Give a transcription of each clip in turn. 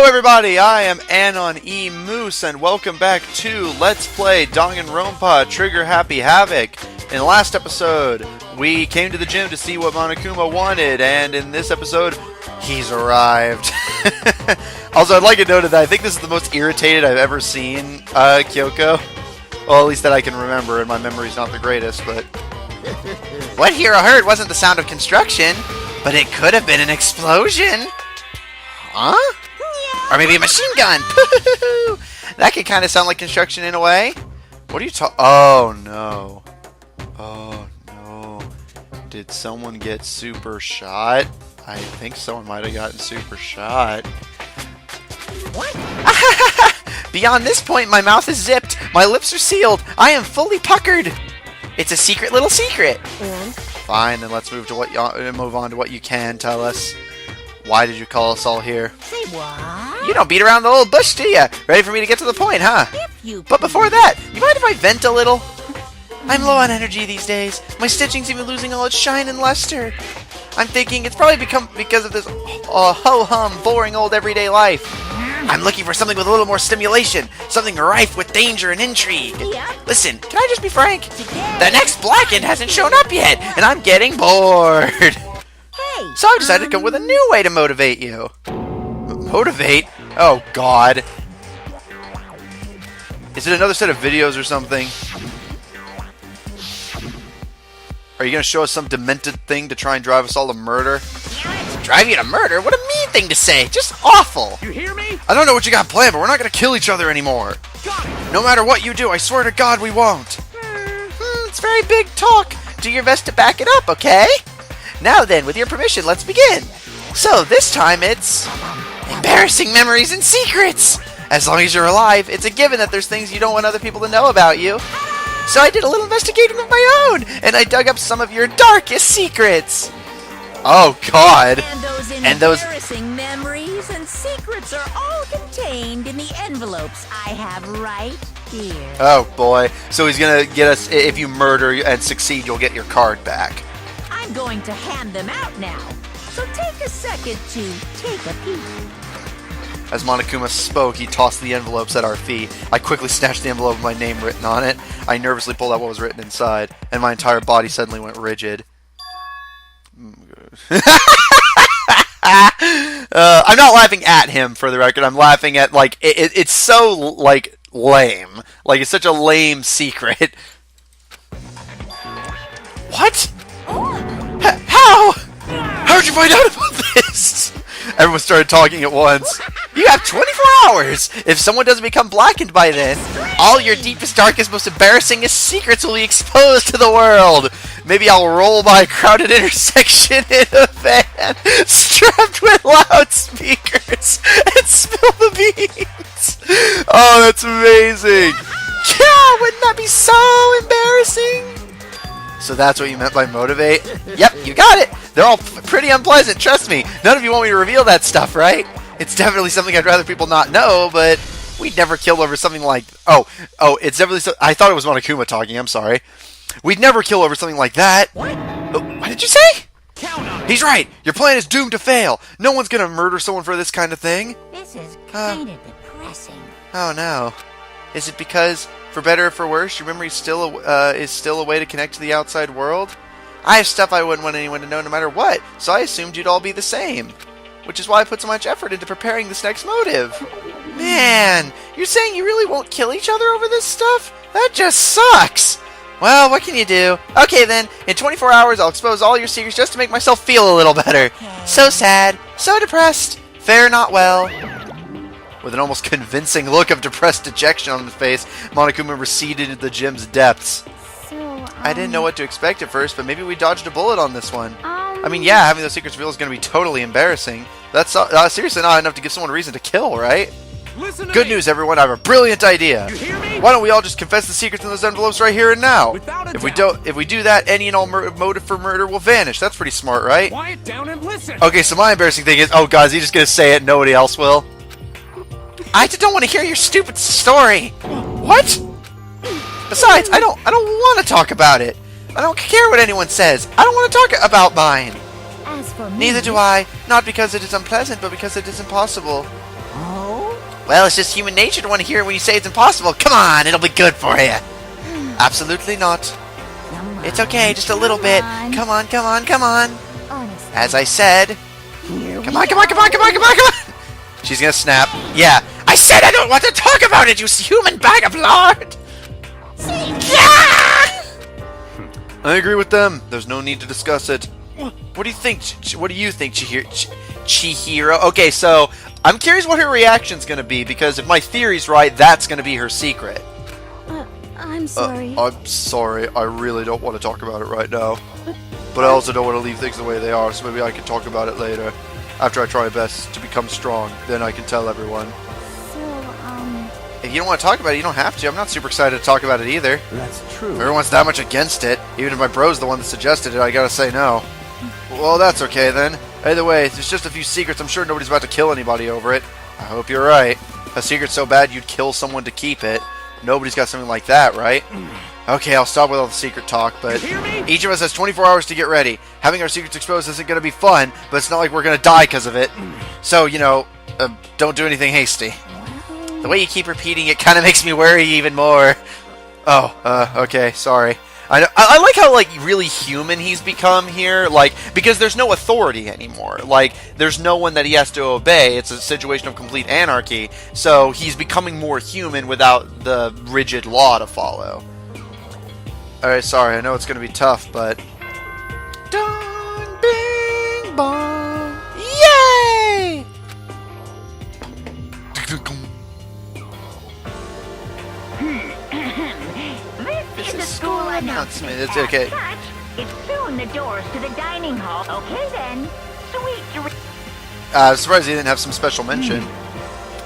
everybody, I am Anon E. Moose, and welcome back to Let's Play Danganronpa Trigger Happy Havoc. In the last episode, we came to the gym to see what Monokuma wanted, and in this episode, he's arrived. Also, I'd like to note that I think this is the most irritated I've ever seen Kyoko. Well, at least that I can remember, and my memory's not the greatest, but... What Hero heard wasn't the sound of construction, but it could have been an explosion. Huh? Or maybe a machine gun. That could kind of sound like construction in a way. What are you talking? Oh no. Oh no. Did someone get super shot? I think someone might have gotten super shot. What? Beyond this point, my mouth is zipped. My lips are sealed. I am fully puckered. It's a secret little secret. Fine, then let's move on to what you can tell us. Why did you call us all here? Say what? You don't beat around the old bush, do you? Ready for me to get to the point, huh? But before that, you mind if I vent a little? I'm low on energy these days. My stitching's even losing all its shine and luster. I'm thinking it's probably because of this ho-hum, boring old everyday life. I'm looking for something with a little more stimulation, something rife with danger and intrigue. Listen, can I just be frank? The next Blackened hasn't shown up yet, and I'm getting bored. So I decided to come with a new way to motivate you. Motivate? Oh, God. Is it another set of videos or something? Are you going to show us some demented thing to try and drive us all to murder? Drive you to murder? What a mean thing to say. Just awful. You hear me? I don't know what you got planned, but we're not going to kill each other anymore. No matter what you do, I swear to God we won't. It's very big talk. Do your best to back it up, okay? Now then, with your permission, let's begin. So, this time it's... embarrassing memories and secrets! As long as you're alive, it's a given that there's things you don't want other people to know about you. So I did a little investigating of my own, and I dug up some of your darkest secrets. Oh, God. And those embarrassing memories and secrets are all contained in the envelopes I have right here. Oh, boy. So he's gonna get us... If you murder and succeed, you'll get your card back. I'm going to hand them out now, so take a second to take a peek. As Monokuma spoke, he tossed the envelopes at our feet. I quickly snatched the envelope with my name written on it. I nervously pulled out what was written inside, and my entire body suddenly went rigid. I'm not laughing at him, for the record. I'm laughing at, like, it's so, like, lame. Like, it's such a lame secret. What? How? How'd you find out about this? Everyone started talking at once. You have 24 hours! If someone doesn't become blackened by then, all your deepest, darkest, most embarrassingest secrets will be exposed to the world. Maybe I'll roll by a crowded intersection in a van, strapped with loudspeakers, and spill the beans. Oh, that's amazing. Yeah, wouldn't that be so embarrassing? So that's what you meant by motivate? Yep, you got it! They're all pretty unpleasant, trust me. None of you want me to reveal that stuff, right? It's definitely something I'd rather people not know, but we'd never kill over something like... Oh, it's definitely... I thought it was Monokuma talking, I'm sorry. We'd never kill over something like that. What? Oh, what did you say? He's right! Your plan is doomed to fail! No one's gonna murder someone for this kind of thing. This is kind of depressing. Oh, no. Is it because... For better or for worse, your memory is still a way to connect to the outside world? I have stuff I wouldn't want anyone to know no matter what, so I assumed you'd all be the same. Which is why I put so much effort into preparing this next motive. Man, you're saying you really won't kill each other over this stuff? That just sucks! Well, what can you do? Okay then, in 24 hours I'll expose all your secrets just to make myself feel a little better. So sad, so depressed, fare not well. With an almost convincing look of depressed dejection on his face, Monokuma receded into the gym's depths. I didn't know what to expect at first, but maybe we dodged a bullet on this one. I mean, yeah, having those secrets revealed is going to be totally embarrassing. That's seriously not enough to give someone a reason to kill, right? Good news, everyone! I have a brilliant idea. Why don't we all just confess the secrets in those envelopes right here and now? If we do that, any and all motive for murder will vanish. That's pretty smart, right? Quiet down and listen. Okay, so my embarrassing thing is, oh god, is he just going to say it and nobody else will? I just don't want to hear your stupid story. What? Besides, I don't want to talk about it. I don't care what anyone says. I don't want to talk about mine. As for me, Neither do I. Not because it is unpleasant, but because it is impossible. Oh, Well, it's just human nature to want to hear it when you say it's impossible. Come on, it'll be good for you. Absolutely not. Come on, It's okay, just a little bit. on. Come on, come on, come on. Honestly, As I said. here Come we on, come on, come on, come on, come on, come on. She's gonna snap. Yeah. I said I don't want to talk about it, you human bag of lard. Yeah! I agree with them. There's no need to discuss it. What do you think? What do you think, Chihiro? Okay, so I'm curious what her reaction's gonna be, because if my theory's right, that's gonna be her secret. I'm sorry. I'm sorry. I really don't want to talk about it right now. But I also don't want to leave things the way they are, so maybe I can talk about it later. After I try my best to become strong, then I can tell everyone. So, If you don't want to talk about it, you don't have to. I'm not super excited to talk about it either. That's true. If everyone's that much against it, even if my bro's the one that suggested it, I gotta say no. Well, that's okay then. Either way, there's just a few secrets. I'm sure nobody's about to kill anybody over it. I hope you're right. A secret's so bad you'd kill someone to keep it. Nobody's got something like that, right? Okay, I'll stop with all the secret talk, but each of us has 24 hours to get ready. Having our secrets exposed isn't going to be fun, but it's not like we're going to die because of it. So, you know, don't do anything hasty. The way you keep repeating it kind of makes me worry even more. Oh, okay, sorry. I like how, like, really human he's become here, like, because there's no authority anymore. Like, there's no one that he has to obey. It's a situation of complete anarchy, so he's becoming more human without the rigid law to follow. Alright, sorry, I know it's going to be tough, but... Dong, bing, bong, yay! this is a school announcement. It's okay. But it's soon the doors to the dining hall. Okay then. Sweet dreams. I'm surprised he didn't have some special mention.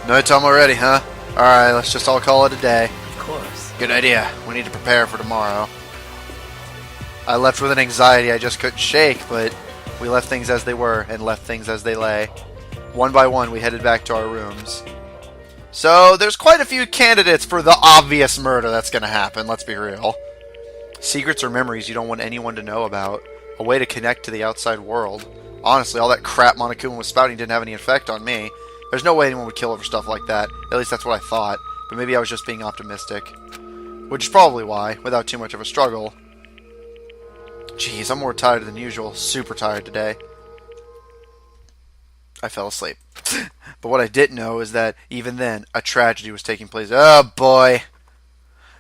Nighttime already, huh? Alright, let's just all call it a day. Of course. Good idea. We need to prepare for tomorrow. I left with an anxiety I just couldn't shake, but we left things as they were and left things as they lay. One by one, we headed back to our rooms. So, there's quite a few candidates for the obvious murder that's going to happen, let's be real. Secrets or memories you don't want anyone to know about. A way to connect to the outside world. Honestly, all that crap Monokuma was spouting didn't have any effect on me. There's no way anyone would kill over stuff like that. At least that's what I thought. But maybe I was just being optimistic. Which is probably why, without too much of a struggle. Jeez, I'm more tired than usual. Super tired today. I fell asleep. But what I didn't know is that, even then, a tragedy was taking place. Oh boy.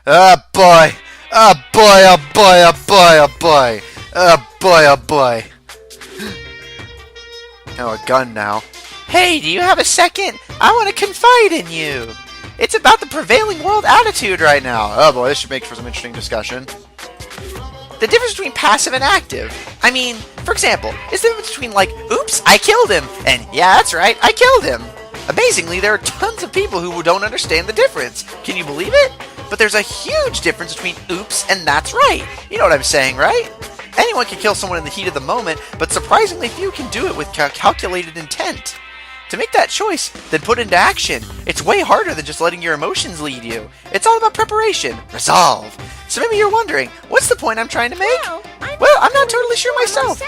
Oh boy. Oh boy, oh boy, oh boy, oh boy. Oh boy, oh boy. Oh, a gun now. Hey, do you have a second? I want to confide in you. It's about the prevailing world attitude right now. Oh boy, this should make for some interesting discussion. The difference between passive and active. I mean, for example, is the difference between, like, oops, I killed him, and yeah, that's right, I killed him. Amazingly, there are tons of people who don't understand the difference. Can you believe it? But there's a huge difference between oops and that's right. You know what I'm saying, right? Anyone can kill someone in the heat of the moment, but surprisingly few can do it with calculated intent. To make that choice, then put into action. It's way harder than just letting your emotions lead you. It's all about preparation, resolve. So maybe you're wondering, what's the point I'm trying to make? Well, I'm not totally sure myself.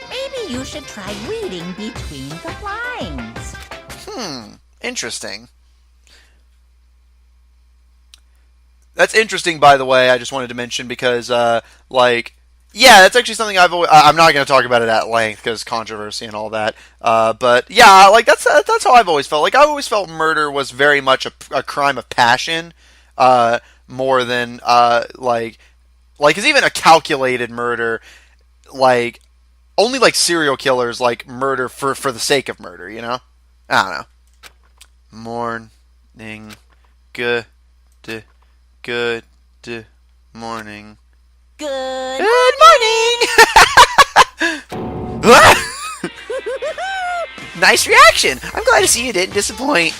Maybe you should try reading between the lines. Interesting. That's interesting, by the way. I just wanted to mention because, yeah, that's actually something I've always... I'm not going to talk about it at length because controversy and all that. But yeah, like that's how I've always felt. Like I've always felt murder was very much a crime of passion, more than like, because even a calculated murder, like only like serial killers like murder for the sake of murder. You know, I don't know. Morning, good morning. Good morning! Nice reaction! I'm glad to see you didn't disappoint.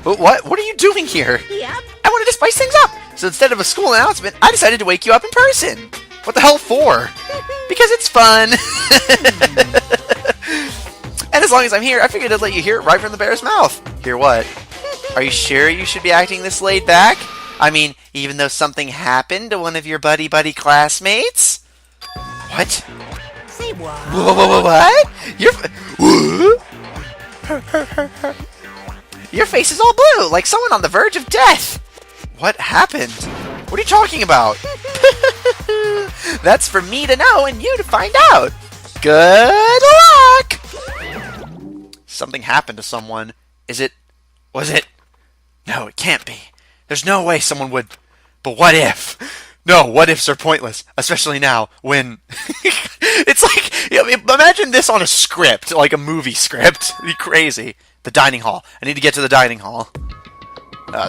But what? What are you doing here? Yep. I wanted to spice things up! So instead of a school announcement, I decided to wake you up in person! What the hell for? Because it's fun! And as long as I'm here, I figured I'd let you hear it right from the bear's mouth. Hear what? Are you sure you should be acting this laid back? I mean, even though something happened to one of your buddy classmates? What? Say what? What? You're... Your face is all blue, like someone on the verge of death. What happened? What are you talking about? That's for me to know and you to find out. Good luck! Something happened to someone. Was it? No, it can't be. There's no way someone would. But what if? No, what ifs are pointless, especially now when it's like, imagine this on a script, like a movie script. It'd be crazy. The dining hall. I need to get to the dining hall.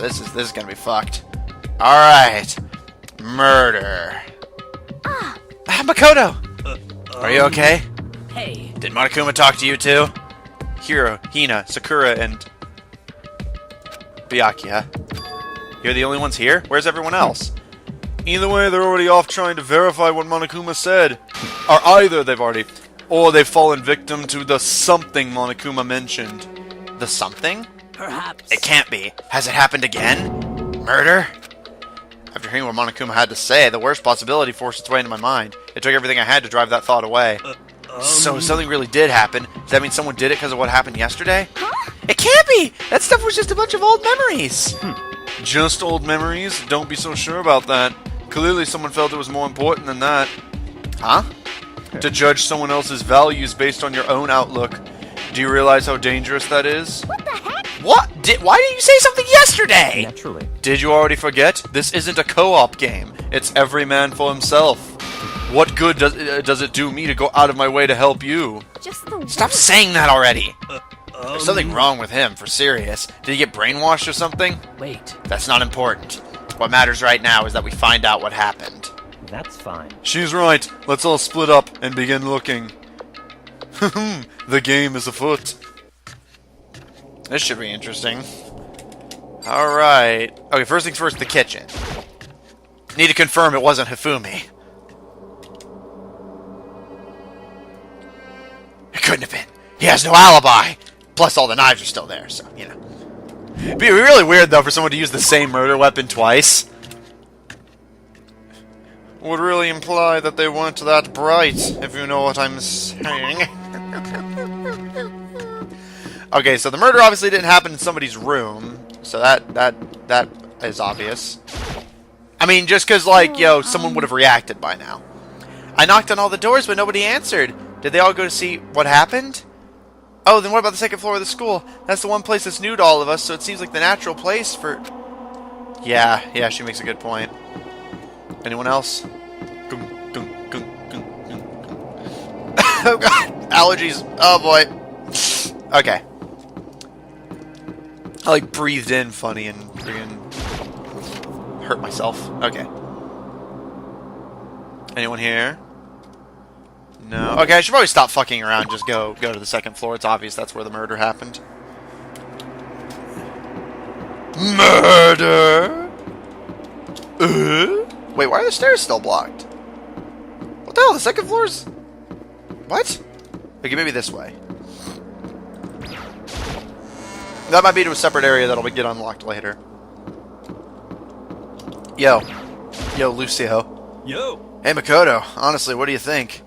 This is gonna be fucked. All right, murder. Makoto, are you okay? Hey. Did Monokuma talk to you too? Hiro, Hina, Sakura, and Byakuya. You're the only ones here? Where's everyone else? Either way, they're already off trying to verify what Monokuma said. Or either they've fallen victim to the something Monokuma mentioned. The something? Perhaps. It can't be. Has it happened again? Murder? After hearing what Monokuma had to say, the worst possibility forced its way into my mind. It took everything I had to drive that thought away. So something really did happen. Does that mean someone did it because of what happened yesterday? Huh? It can't be! That stuff was just a bunch of old memories! Just old memories? Don't be so sure about that. Clearly someone felt it was more important than that. Huh? To judge someone else's values based on your own outlook. Do you realize how dangerous that is? What the heck? What? Why didn't you say something yesterday? Naturally. Did you already forget? This isn't a co-op game. It's every man for himself. What good does it do me to go out of my way to help you? Just the Stop saying that already! There's something wrong with him, for serious. Did he get brainwashed or something? Wait. That's not important. What matters right now is that we find out what happened. That's fine. She's right. Let's all split up and begin looking. The game is afoot. This should be interesting. Alright. Okay, first things first, the kitchen. Need to confirm it wasn't Hifumi. It couldn't have been. He has no alibi. Plus, all the knives are still there, so, you know. It'd be really weird, though, for someone to use the same murder weapon twice. Would really imply that they weren't that bright, if you know what I'm saying. Okay, so the murder obviously didn't happen in somebody's room, so that is obvious. I mean, just because, like, someone would have reacted by now. I knocked on all the doors, but nobody answered. Did they all go to see what happened? Oh, then what about the second floor of the school? That's the one place that's new to all of us, so it seems like the natural place for... Yeah, she makes a good point. Anyone else? Oh god, allergies. Oh boy. Okay. I like breathed in funny and friggin' hurt myself. Okay. Anyone here? No. Okay, I should probably stop fucking around and just go to the second floor. It's obvious that's where the murder happened. Murder? Wait, why are the stairs still blocked? What the hell? The second floor's... What? Okay, maybe this way. That might be to a separate area that'll get unlocked later. Yo, Lucio. Yo. Hey, Makoto. Honestly, what do you think?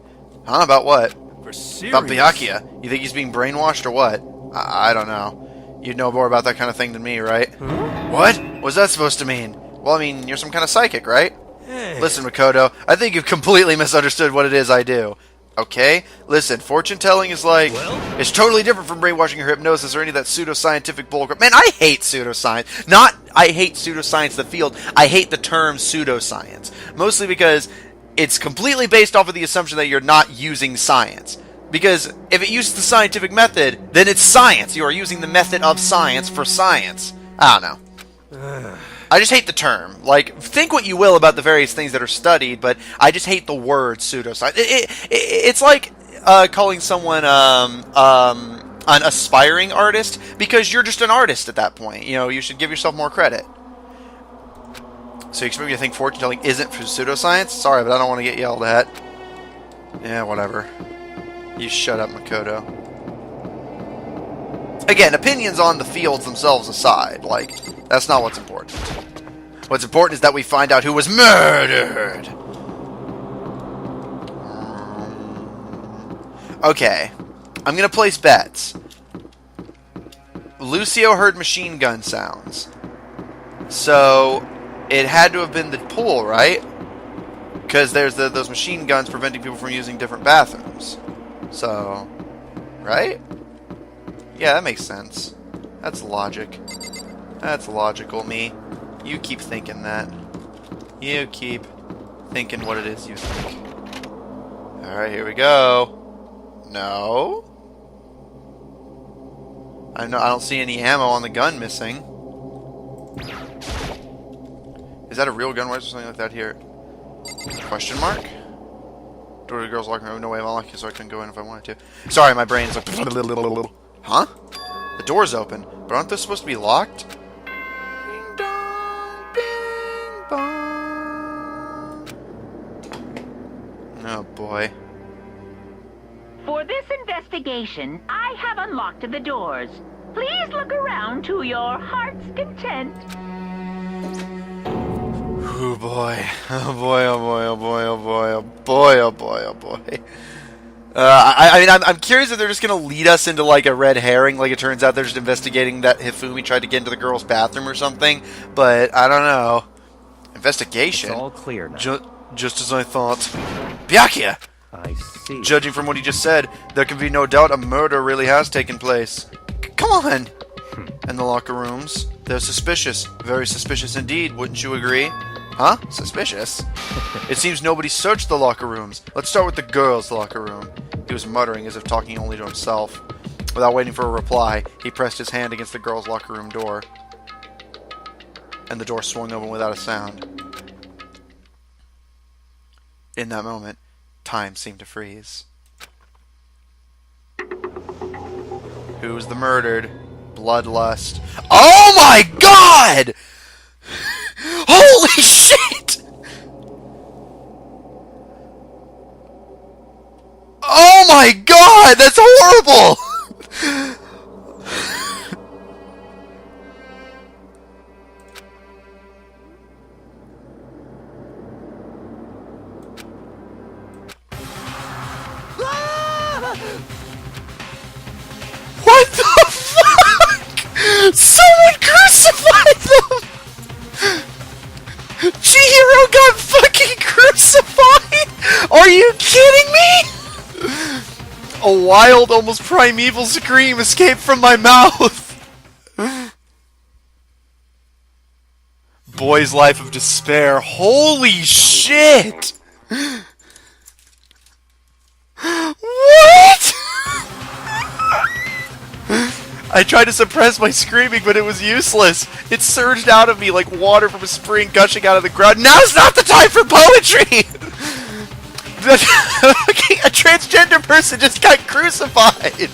Huh? About what? For serious. About Byakuya. You think he's being brainwashed or what? I don't know. You'd know more about that kind of thing than me, right? Huh? What? What's that supposed to mean? Well, I mean, you're some kind of psychic, right? Hey. Listen, Makoto, I think you've completely misunderstood what it is I do. Okay? Listen, fortune-telling is like... Well? It's totally different from brainwashing or hypnosis or any of that pseudoscientific bullcrap. Man, I hate pseudoscience. Not I hate pseudoscience, the field. I hate the term pseudoscience. Mostly because it's completely based off of the assumption that you're not using science. Because if it uses the scientific method, then it's science. You are using the method of science for science. I don't know. I just hate the term. Like, think what you will about the various things that are studied, but I just hate the word pseudoscience. It's like calling someone an aspiring artist, because you're just an artist at that point. You know, you should give yourself more credit. So you expect me to think fortune telling isn't for pseudoscience? Sorry, but I don't want to get yelled at. Yeah, whatever. You shut up, Makoto. Again, opinions on the fields themselves aside, like, that's not what's important. What's important is that we find out who was murdered! Okay. I'm gonna place bets. Lucio heard machine gun sounds. So, it had to have been the pool, right? Because there's those machine guns preventing people from using different bathrooms. So, right? Yeah, that makes sense. That's logic. That's logical, me. You keep thinking that. You keep thinking what it is you think. Alright, here we go. No? I don't see any ammo on the gun missing. Is that a real gun? Why is there something like that here? Question mark? Door to the girls' locker room. No way I'm unlucky, so I couldn't go in if I wanted to. Sorry, my brain's like... Huh? The door's open, but aren't those supposed to be locked? Ding dong, bing bong. Oh boy. For this investigation, I have unlocked the doors. Please look around to your heart's content. Oh boy. Oh boy, oh boy, oh boy, oh boy, oh boy, oh boy, oh boy. I mean, I'm curious if they're just going to lead us into, like, a red herring. Like, it turns out they're just investigating that Hifumi tried to get into the girl's bathroom or something. But, I don't know. Investigation? It's all clear now. Just as I thought. Byakuya! I see. Judging from what he just said, there can be no doubt a murder really has taken place. Come on! And the locker rooms. They're suspicious. Very suspicious indeed, wouldn't you agree? Huh? Suspicious? It seems nobody searched the locker rooms. Let's start with the girls' locker room. He was muttering as if talking only to himself. Without waiting for a reply, he pressed his hand against the girls' locker room door. And the door swung open without a sound. In that moment, time seemed to freeze. Who was the murdered? Bloodlust. Oh my god! Holy shit! Oh my god! That's horrible! What the fuck? Someone crucified them! Chihiro got fucking crucified? Are you kidding me? A wild, almost primeval scream escaped from my mouth. Boy's life of despair. Holy shit! What? I tried to suppress my screaming, but it was useless. It surged out of me like water from a spring gushing out of the ground. Now's not the time for poetry! A transgender person just got crucified!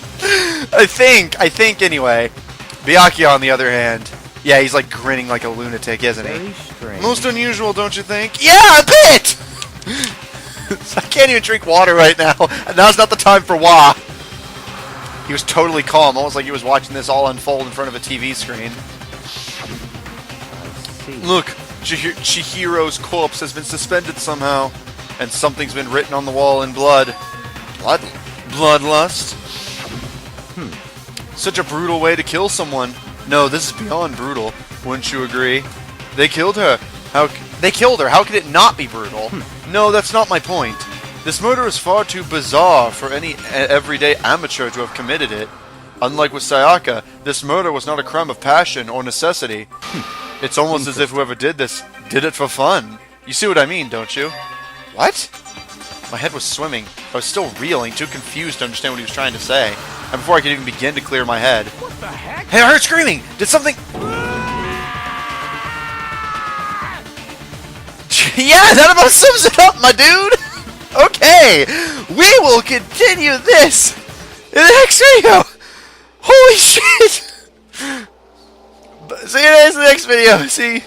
I think anyway. Byakuya, on the other hand, yeah, he's like grinning like a lunatic, isn't he? Very strange. Most unusual, don't you think? Yeah, a bit! I can't even drink water right now, and now's not the time for wah. He was totally calm, almost like he was watching this all unfold in front of a TV screen. I see. Look, Chihiro's corpse has been suspended somehow, and something's been written on the wall in blood. Bloodlust? Such a brutal way to kill someone. No, this is beyond brutal. Wouldn't you agree? They killed her. They killed her. How could it not be brutal? No, that's not my point. This murder is far too bizarre for any everyday amateur to have committed it. Unlike with Sayaka, this murder was not a crime of passion or necessity. It's almost as if whoever did this did it for fun. You see what I mean, don't you? What? My head was swimming. I was still reeling, too confused to understand what he was trying to say. And before I could even begin to clear my head... What the heck? Hey, I heard screaming! Did something... Yeah, that about sums it up, my dude! Okay, we will continue this in the next video! Holy shit! See you guys in the next video. See...